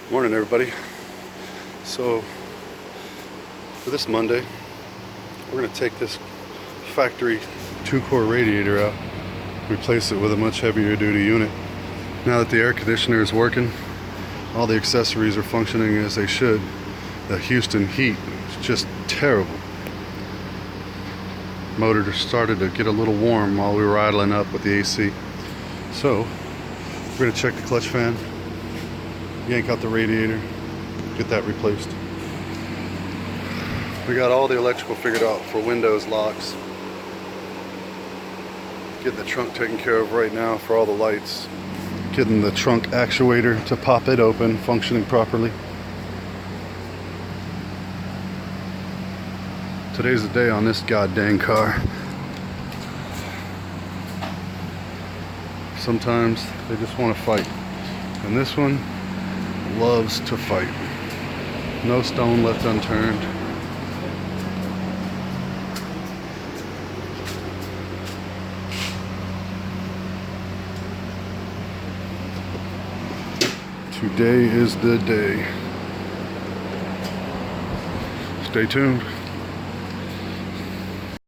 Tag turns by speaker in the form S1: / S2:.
S1: Morning, everybody. So for this Monday, we're going to take this factory 2-core radiator out, replace it with a much heavier duty unit. Now that the air conditioner is working, all the accessories are functioning as they should. The Houston heat is just terrible. Motor just started to get a little warm while we were idling up with the AC. So we're going to check the clutch fan, yank out the radiator, get that replaced. We got all the electrical figured out for windows, locks. Getting the trunk taken care of right now for all the lights. Getting the trunk actuator to pop it open, functioning properly. Today's the day on this goddamn car. Sometimes they just want to fight. And this one loves to fight. No stone left unturned. Today is the day. Stay tuned.